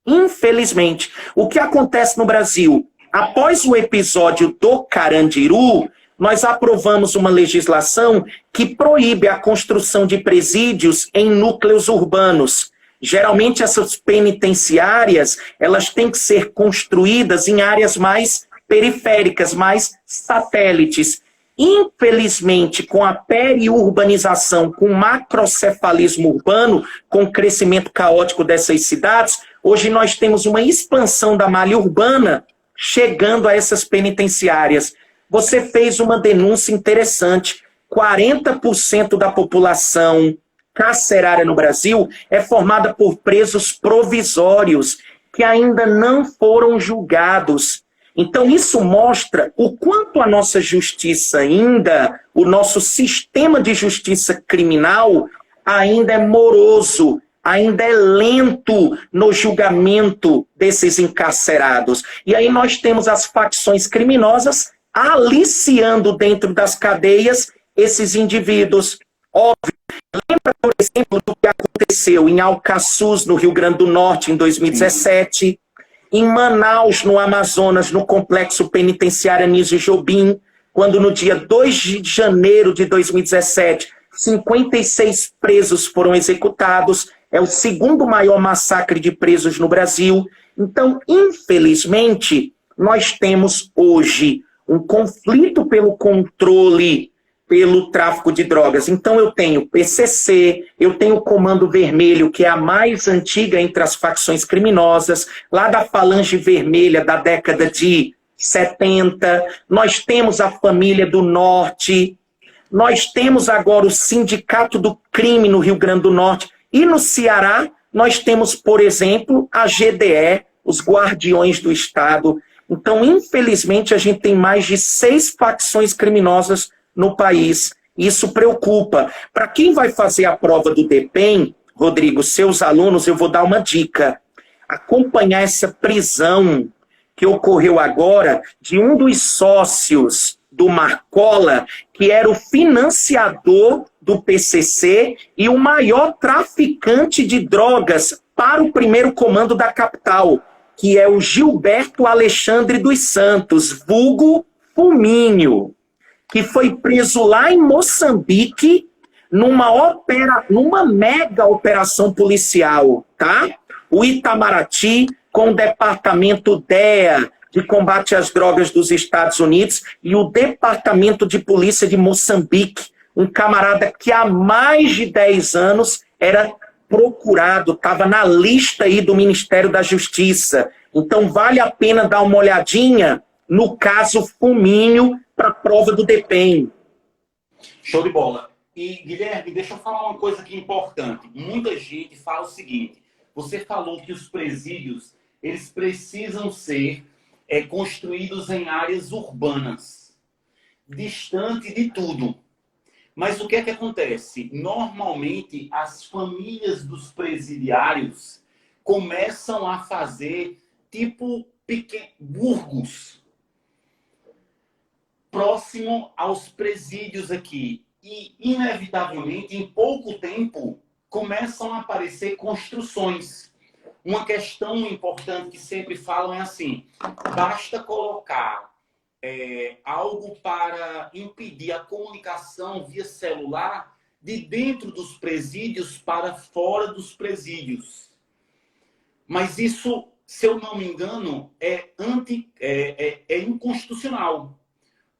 Infelizmente. O que acontece no Brasil? Após o episódio do Carandiru, nós aprovamos uma legislação que proíbe a construção de presídios em núcleos urbanos. Geralmente essas penitenciárias, elas têm que ser construídas em áreas mais periféricas, mais satélites. Infelizmente, com a periurbanização, com o macrocefalismo urbano, com o crescimento caótico dessas cidades, hoje nós temos uma expansão da malha urbana chegando a essas penitenciárias. Você fez uma denúncia interessante. 40% da população carcerária no Brasil é formada por presos provisórios que ainda não foram julgados. Então isso mostra o quanto a nossa justiça ainda, o nosso sistema de justiça criminal ainda é moroso, ainda é lento no julgamento desses encarcerados. E aí nós temos as facções criminosas aliciando dentro das cadeias esses indivíduos. Óbvio. Lembra, por exemplo, do que aconteceu em Alcaçuz, no Rio Grande do Norte, em 2017, em Manaus, no Amazonas, no complexo penitenciário Anísio Jobim, quando no dia 2 de janeiro de 2017, 56 presos foram executados. É o segundo maior massacre de presos no Brasil. Então, infelizmente, nós temos hoje um conflito pelo controle, pelo tráfico de drogas. Então eu tenho PCC, eu tenho o Comando Vermelho, que é a mais antiga entre as facções criminosas, lá da Falange Vermelha da década de 70, nós temos a Família do Norte, nós temos agora o Sindicato do Crime no Rio Grande do Norte, e no Ceará nós temos, por exemplo, a GDE, os Guardiões do Estado. Então, infelizmente, a gente tem mais de 6 facções criminosas no país. Isso preocupa. Para quem vai fazer a prova do DEPEN, Rodrigo, seus alunos, eu vou dar uma dica. Acompanhar essa prisão que ocorreu agora de um dos sócios do Marcola, que era o financiador do PCC e o maior traficante de drogas para o primeiro comando da capital, que é o Gilberto Alexandre dos Santos, vulgo Fuminho, que foi preso lá em Moçambique numa mega operação policial, tá? O Itamaraty, com o Departamento DEA, de combate às drogas dos Estados Unidos, e o Departamento de Polícia de Moçambique, um camarada que há mais de 10 anos era procurado, estava na lista aí do Ministério da Justiça. Então vale a pena dar uma olhadinha no caso Fuminho, para a prova do DEPEN. Show de bola. E, Guilherme, deixa eu falar uma coisa aqui importante. Muita gente fala o seguinte, você falou que os presídios, eles precisam ser construídos em áreas urbanas, distante de tudo. Mas o que é que acontece? Normalmente, as famílias dos presidiários começam a fazer tipo burgos, próximo aos presídios aqui. E, inevitavelmente, em pouco tempo, começam a aparecer construções. Uma questão importante que sempre falam é assim, basta colocar algo para impedir a comunicação via celular de dentro dos presídios para fora dos presídios. Mas isso se eu não me engano, é inconstitucional.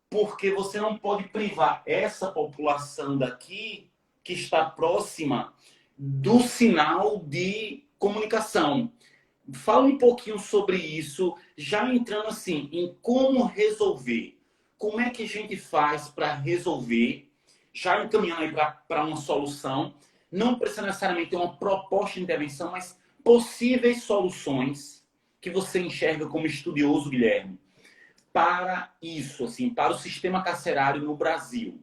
Porque você não pode privar essa população daqui, que está próxima, do sinal de comunicação. Fala um pouquinho sobre isso, já entrando assim, em como resolver. Como é que a gente faz para resolver, já encaminhando aí para uma solução, não precisa necessariamente ter uma proposta de intervenção, mas possíveis soluções que você enxerga como estudioso, Guilherme, para isso, assim, para o sistema carcerário no Brasil?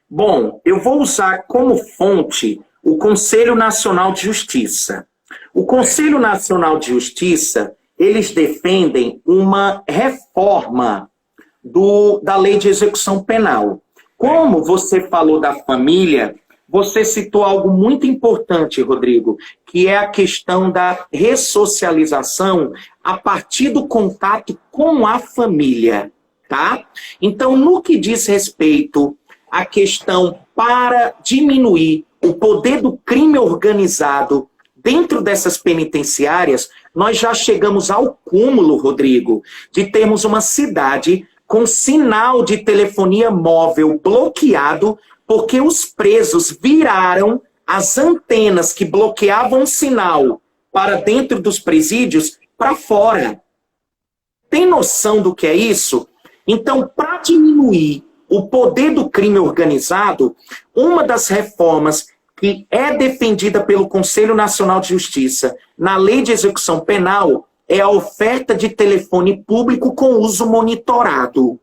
Bom, eu vou usar como fonte o Conselho Nacional de Justiça. O Conselho Nacional de Justiça, eles defendem uma reforma da Lei de Execução Penal. Como você falou da família, você citou algo muito importante, Rodrigo, que é a questão da ressocialização a partir do contato com a família, tá? Então, no que diz respeito à questão para diminuir o poder do crime organizado dentro dessas penitenciárias, nós já chegamos ao cúmulo, Rodrigo, de termos uma cidade com sinal de telefonia móvel bloqueado, porque os presos viraram as antenas que bloqueavam o sinal para dentro dos presídios para fora. Tem noção do que é isso? Então, para diminuir o poder do crime organizado, uma das reformas que é defendida pelo Conselho Nacional de Justiça na Lei de Execução Penal é a oferta de telefone público com uso monitorado.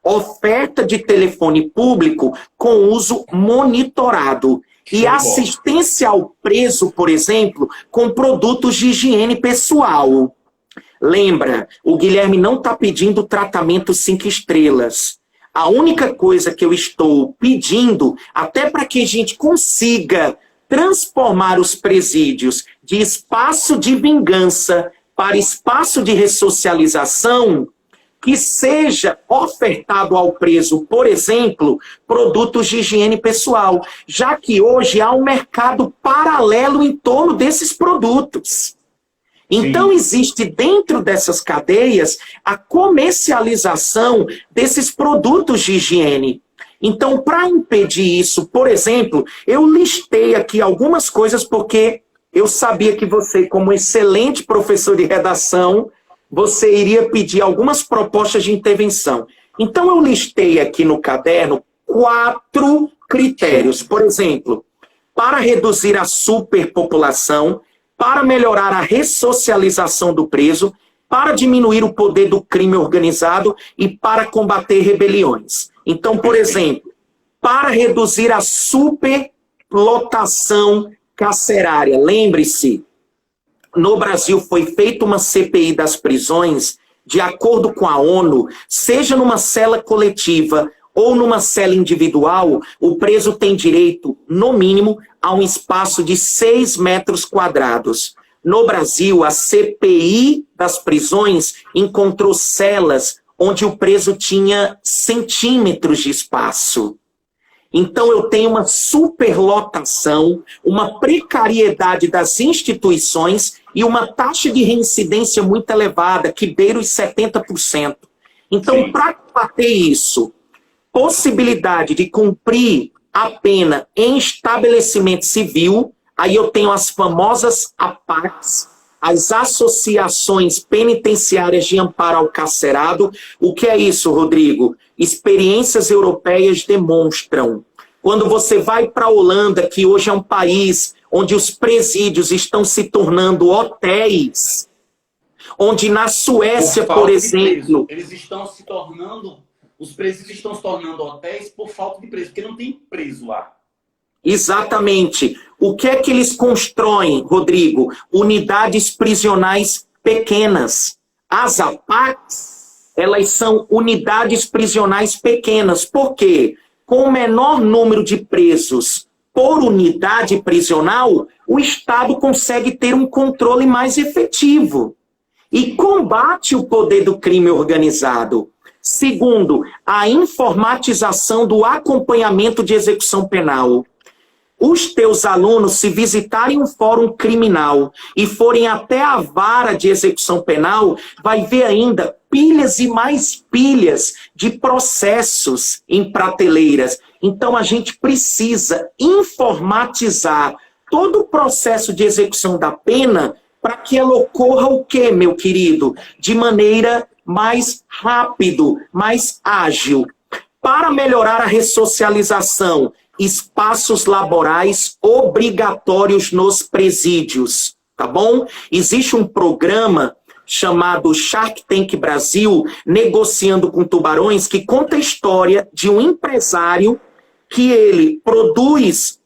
Oferta de telefone público com uso monitorado. E assistência ao preso, por exemplo, com produtos de higiene pessoal. Lembra, o Guilherme não está pedindo tratamento 5 estrelas. A única coisa que eu estou pedindo, até para que a gente consiga transformar os presídios de espaço de vingança para espaço de ressocialização, que seja ofertado ao preso, por exemplo, produtos de higiene pessoal, já que hoje há um mercado paralelo em torno desses produtos. Então, existe dentro dessas cadeias a comercialização desses produtos de higiene. Então, para impedir isso, por exemplo, eu listei aqui algumas coisas porque eu sabia que você, como excelente professor de redação, você iria pedir algumas propostas de intervenção. Então, eu listei aqui no caderno 4 critérios. Por exemplo, para reduzir a superpopulação, para melhorar a ressocialização do preso, para diminuir o poder do crime organizado e para combater rebeliões. Então, por exemplo, para reduzir a superlotação carcerária. Lembre-se, no Brasil foi feita uma CPI das prisões, de acordo com a ONU, seja numa cela coletiva ou numa cela individual, o preso tem direito, no mínimo, a um espaço de 6 metros quadrados. No Brasil, a CPI das prisões encontrou celas onde o preso tinha centímetros de espaço. Então, eu tenho uma superlotação, uma precariedade das instituições e uma taxa de reincidência muito elevada, que beira os 70%. Então, para combater isso, possibilidade de cumprir a pena em estabelecimento civil, aí eu tenho as famosas APACs, as Associações Penitenciárias de Amparo ao Carcerado. O que é isso, Rodrigo? Experiências europeias demonstram. Quando você vai para a Holanda, que hoje é um país onde os presídios estão se tornando hotéis, onde na Suécia, por exemplo... Eles estão se tornando... Os presídios estão se tornando hotéis por falta de preso, porque não tem preso lá. Exatamente. O que é que eles constroem, Rodrigo? Unidades prisionais pequenas. As APACs, elas são unidades prisionais pequenas. Por quê? Com o menor número de presos por unidade prisional, o Estado consegue ter um controle mais efetivo e combate o poder do crime organizado. Segundo, a informatização do acompanhamento de execução penal. os teus alunos, se visitarem um fórum criminal e forem até a vara de execução penal, vai ver ainda pilhas e mais pilhas de processos em prateleiras. Então a gente precisa informatizar todo o processo de execução da pena para que ela ocorra o quê, meu querido? De maneira mais rápido, mais ágil. Para melhorar a ressocialização, espaços laborais obrigatórios nos presídios, tá bom? Existe um programa chamado Shark Tank Brasil, Negociando com Tubarões, que conta a história de um empresário que ele produz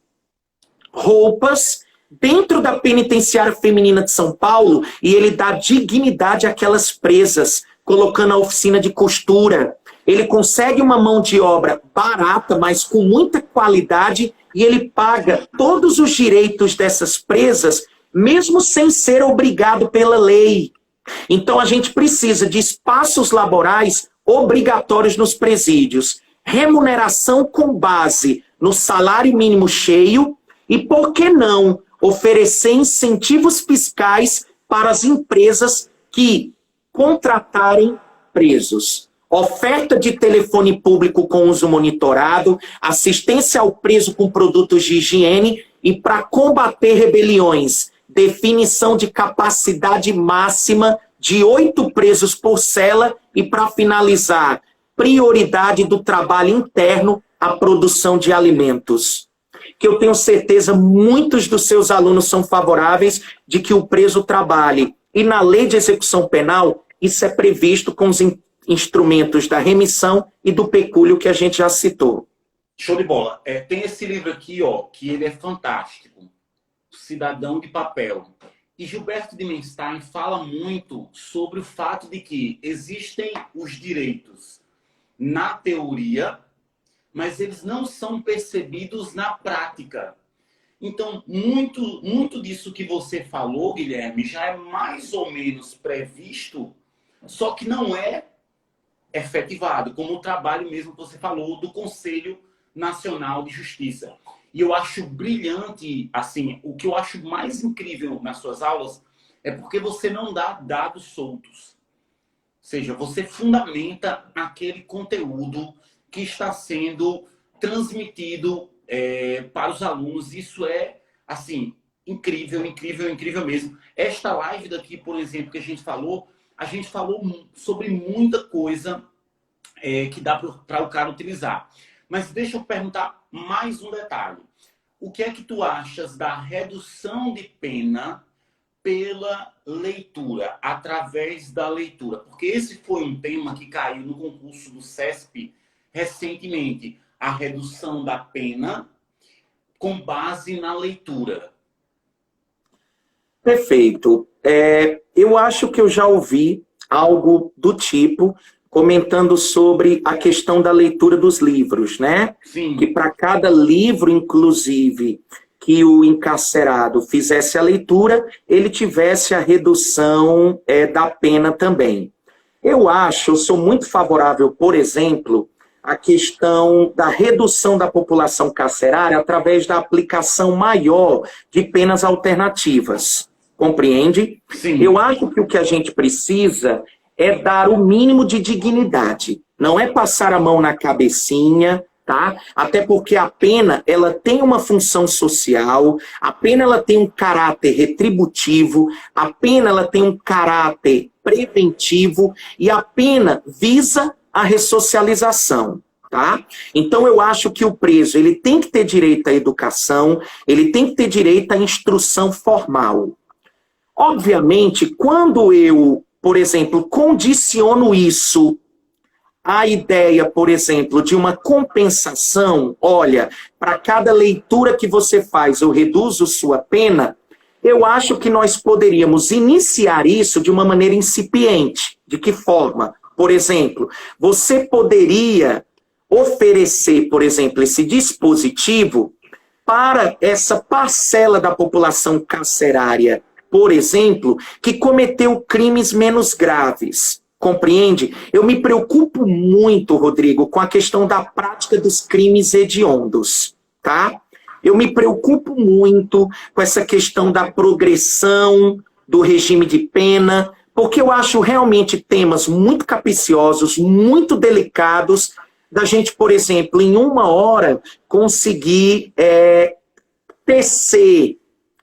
roupas dentro da penitenciária feminina de São Paulo e ele dá dignidade àquelas presas, colocando a oficina de costura. Ele consegue uma mão de obra barata, mas com muita qualidade, e ele paga todos os direitos dessas presas, mesmo sem ser obrigado pela lei. Então a gente precisa de espaços laborais obrigatórios nos presídios, remuneração com base no salário mínimo cheio e, por que não, oferecer incentivos fiscais para as empresas que contratarem presos. Oferta de telefone público com uso monitorado, assistência ao preso com produtos de higiene e, para combater rebeliões, definição de capacidade máxima de 8 presos por cela e, para finalizar, prioridade do trabalho interno à produção de alimentos. Que eu tenho certeza muitos dos seus alunos são favoráveis de que o preso trabalhe. E na lei de execução penal, isso é previsto com os instrumentos da remissão e do pecúlio que a gente já citou. Show de bola. Tem esse livro aqui, ó, que ele é fantástico. Cidadão de Papel. E Gilberto Dimenstein fala muito sobre o fato de que existem os direitos na teoria, mas eles não são percebidos na prática. Então, muito disso que você falou, Guilherme, já é mais ou menos previsto, só que não é efetivado, como o trabalho mesmo que você falou do Conselho Nacional de Justiça. E eu acho brilhante, assim, o que eu acho mais incrível nas suas aulas é porque você não dá dados soltos. Ou seja, você fundamenta aquele conteúdo que está sendo transmitido para os alunos. Isso é, assim, incrível, incrível, incrível mesmo. Esta live daqui, por exemplo, que a gente falou sobre muita coisa que dá para o cara utilizar. Mas deixa eu perguntar mais um detalhe. O que é que tu achas da redução de pena pela leitura, através da leitura? Porque esse foi um tema que caiu no concurso do CESP recentemente. A redução da pena com base na leitura. Perfeito. Eu acho que eu já ouvi algo do tipo comentando sobre a questão da leitura dos livros, né? Sim. Que para cada livro, inclusive, que o encarcerado fizesse a leitura, ele tivesse a redução da pena também. Eu sou muito favorável, por exemplo, à questão da redução da população carcerária através da aplicação maior de penas alternativas. Compreende? Sim. Eu acho que o que a gente precisa é dar o mínimo de dignidade. Não é passar a mão na cabecinha, tá? Até porque a pena, ela tem uma função social, a pena ela tem um caráter retributivo, a pena ela tem um caráter preventivo e a pena visa a ressocialização, tá? Então eu acho que o preso, ele tem que ter direito à educação, ele tem que ter direito à instrução formal. Obviamente, quando eu, por exemplo, condiciono isso à ideia, por exemplo, de uma compensação, olha, para cada leitura que você faz, eu reduzo sua pena, eu acho que nós poderíamos iniciar isso de uma maneira incipiente. De que forma? Por exemplo, você poderia oferecer, por exemplo, esse dispositivo para essa parcela da população carcerária, por exemplo, que cometeu crimes menos graves. Compreende? Eu me preocupo muito, Rodrigo, com a questão da prática dos crimes hediondos, tá? Eu me preocupo muito com essa questão da progressão do regime de pena, porque eu acho realmente temas muito capciosos, muito delicados, da gente, por exemplo, em 1 hora, conseguir tecer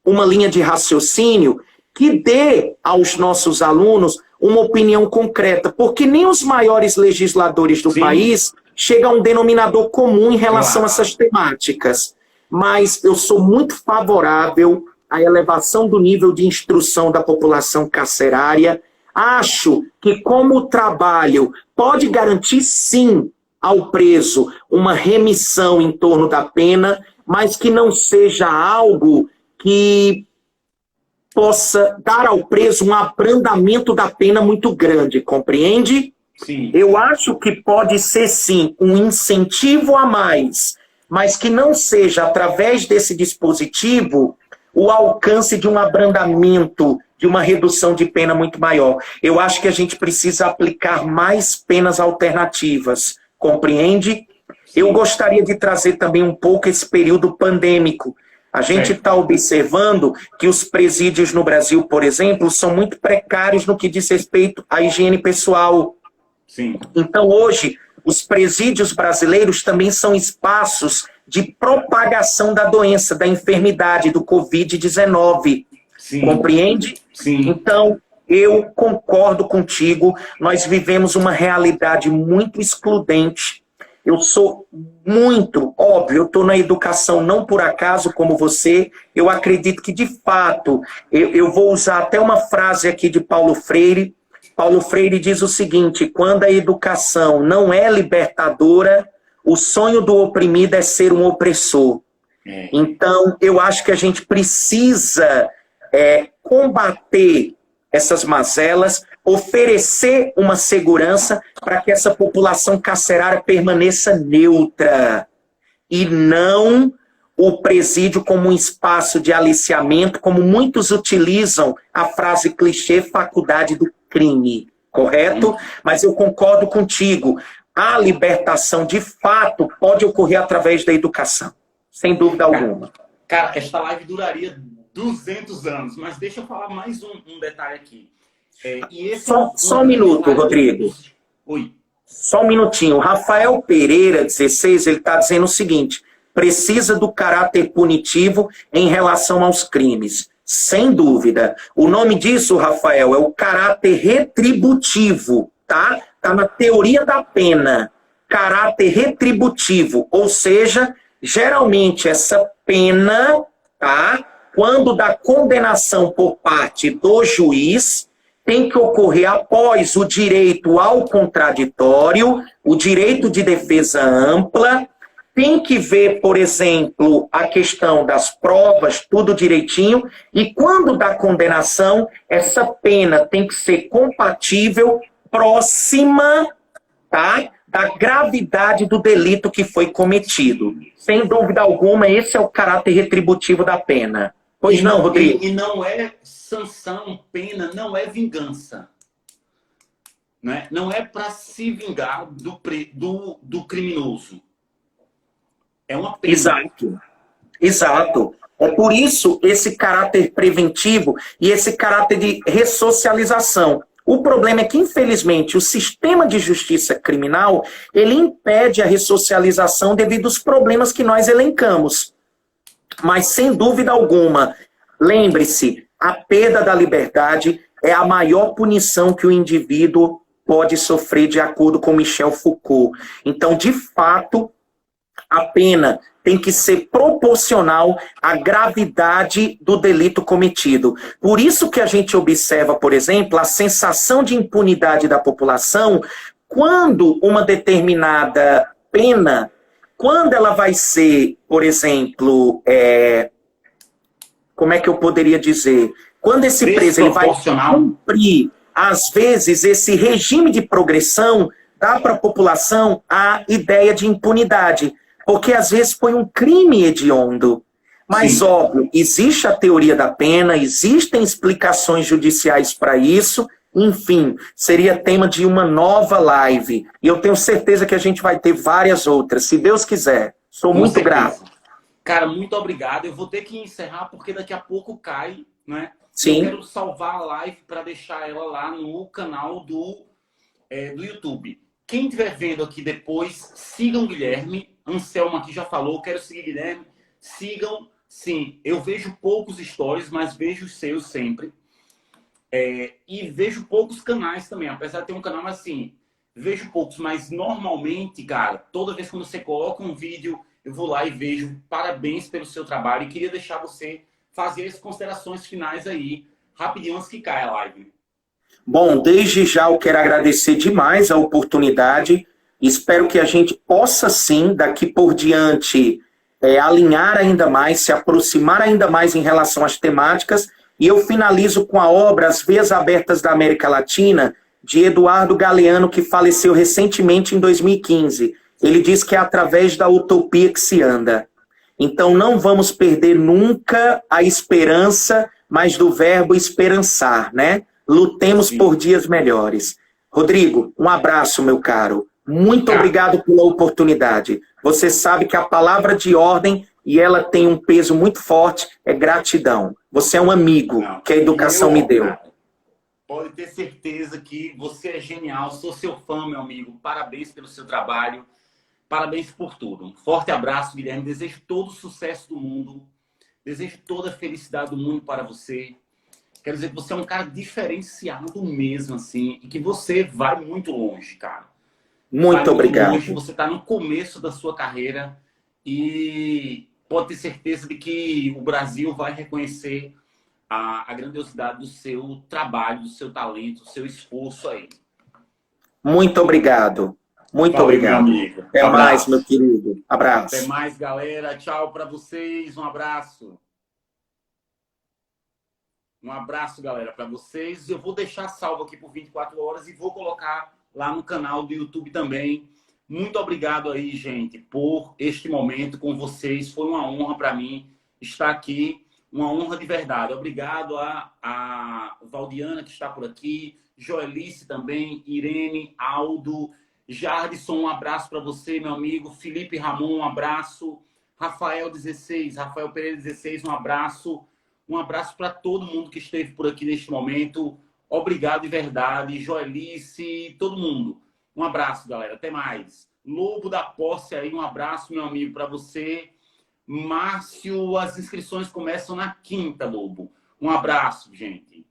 uma linha de raciocínio que dê aos nossos alunos uma opinião concreta, porque nem os maiores legisladores do país chegam a um denominador comum em relação a essas temáticas. Mas eu sou muito favorável à elevação do nível de instrução da população carcerária. Acho que, como o trabalho pode garantir, sim, ao preso uma remissão em torno da pena, mas que não seja algo que possa dar ao preso um abrandamento da pena muito grande, compreende? Sim. Eu acho que pode ser, sim, um incentivo a mais, mas que não seja, através desse dispositivo, o alcance de um abrandamento, de uma redução de pena muito maior. Eu acho que a gente precisa aplicar mais penas alternativas, compreende? Eu gostaria de trazer também um pouco esse período pandêmico. A gente está observando que os presídios no Brasil, por exemplo, são muito precários no que diz respeito à higiene pessoal. Sim. Então, hoje, os presídios brasileiros também são espaços de propagação da doença, da enfermidade, do Covid-19. Compreende? Sim. Então, eu concordo contigo, nós vivemos uma realidade muito excludente. Eu sou muito, óbvio, eu estou na educação não por acaso como você, eu acredito que de fato, eu vou usar até uma frase aqui de Paulo Freire. Paulo Freire diz o seguinte: quando a educação não é libertadora, o sonho do oprimido é ser um opressor. Então, eu acho que a gente precisa combater essas mazelas, oferecer uma segurança para que essa população carcerária permaneça neutra e não o presídio como um espaço de aliciamento, como muitos utilizam a frase clichê faculdade do crime, correto? Mas eu concordo contigo, a libertação de fato pode ocorrer através da educação, sem dúvida alguma. Cara, esta live duraria 200 anos, mas deixa eu falar mais um detalhe aqui. E esse só um minuto, Rodrigo. Oi. Só um minutinho. O Rafael Pereira, 16, ele está dizendo o seguinte: precisa do caráter punitivo em relação aos crimes. Sem dúvida. O nome disso, Rafael, é o caráter retributivo, tá? Está na teoria da pena. Caráter retributivo, ou seja, geralmente essa pena, tá? Quando da condenação por parte do juiz, tem que ocorrer após o direito ao contraditório, o direito de defesa ampla, tem que ver, por exemplo, a questão das provas, tudo direitinho, e quando da condenação, essa pena tem que ser compatível, próxima, tá, da gravidade do delito que foi cometido. Sem dúvida alguma, esse é o caráter retributivo da pena. Pois não, Rodrigo? E não é sanção, pena, não é vingança. Né? Não é para se vingar do criminoso. É uma pena. Exato. Exato. É por isso esse caráter preventivo e esse caráter de ressocialização. O problema é que, infelizmente, o sistema de justiça criminal, ele impede a ressocialização devido aos problemas que nós elencamos. Mas, sem dúvida alguma, lembre-se, a perda da liberdade é a maior punição que o indivíduo pode sofrer, de acordo com Michel Foucault. Então, de fato, a pena tem que ser proporcional à gravidade do delito cometido. Por isso que a gente observa, por exemplo, a sensação de impunidade da população quando uma determinada pena, quando ela vai ser, por exemplo, como é que eu poderia dizer? Quando esse preso ele vai cumprir, às vezes, esse regime de progressão, dá para a população a ideia de impunidade. Porque, às vezes, foi um crime hediondo. Mas, sim, óbvio, existe a teoria da pena, existem explicações judiciais para isso. Enfim, seria tema de uma nova live. E eu tenho certeza que a gente vai ter várias outras, se Deus quiser. Sou muito grato. Cara, muito obrigado. Eu vou ter que encerrar porque daqui a pouco cai, né? E eu Sim. quero salvar a live para deixar ela lá no canal do YouTube. Quem estiver vendo aqui depois, sigam o Guilherme. Anselmo aqui já falou, quero seguir Guilherme. Sigam, sim. Eu vejo poucos stories, mas vejo os seus sempre. E vejo poucos canais também, apesar de ter um canal assim, vejo poucos, mas normalmente, cara, toda vez que você coloca um vídeo, eu vou lá e vejo. Parabéns pelo seu trabalho e queria deixar você fazer as considerações finais aí, rapidinho antes que caia a live. Bom, desde já eu quero agradecer demais a oportunidade. Espero que a gente possa sim, daqui por diante, alinhar ainda mais, se aproximar ainda mais em relação às temáticas. E eu finalizo com a obra As Veias Abertas da América Latina, de Eduardo Galeano, que faleceu recentemente em 2015. Ele diz que é através da utopia que se anda. Então não vamos perder nunca a esperança, mas do verbo esperançar, né? Lutemos Sim. por dias melhores. Rodrigo, um abraço, meu caro. Muito Cara, obrigado pela oportunidade. Você sabe que a palavra de ordem, e ela tem um peso muito forte, é gratidão. Você é um amigo não. que a E educação me eu, deu. cara, pode ter certeza que você é genial. Sou seu fã, meu amigo. Parabéns pelo seu trabalho. Parabéns por tudo. Um forte abraço, Guilherme. Desejo todo o sucesso do mundo. Desejo toda a felicidade do mundo para você. Quero dizer que você é um cara diferenciado mesmo, assim, e que você vai muito longe, cara. Vai Muito muito longe, obrigado. você está no começo da sua carreira e pode ter certeza de que o Brasil vai reconhecer a grandiosidade do seu trabalho, do seu talento, do seu esforço aí. Muito obrigado. Muito Valeu, meu obrigado. amigo. Até mais, meu Abraço. querido. Até Abraço. mais, galera. Tchau para vocês. Um abraço. Um abraço, galera, para vocês. Eu vou deixar salvo aqui por 24 horas e vou colocar lá no canal do YouTube também. Muito obrigado aí, gente, por este momento com vocês. Foi uma honra para mim estar aqui. Uma honra de verdade. Obrigado a Valdiana, que está por aqui, Joelice também, Irene, Aldo, Jardson, um abraço para você, meu amigo. Felipe Ramon, um abraço. Rafael 16, Rafael Pereira 16, um abraço. Um abraço para todo mundo que esteve por aqui neste momento. Obrigado de verdade. Joelice, todo mundo. Um abraço, galera. Até mais. Lobo da Posse aí, um abraço, meu amigo, para você. Márcio, as inscrições começam na quinta, Lobo. Um abraço, gente.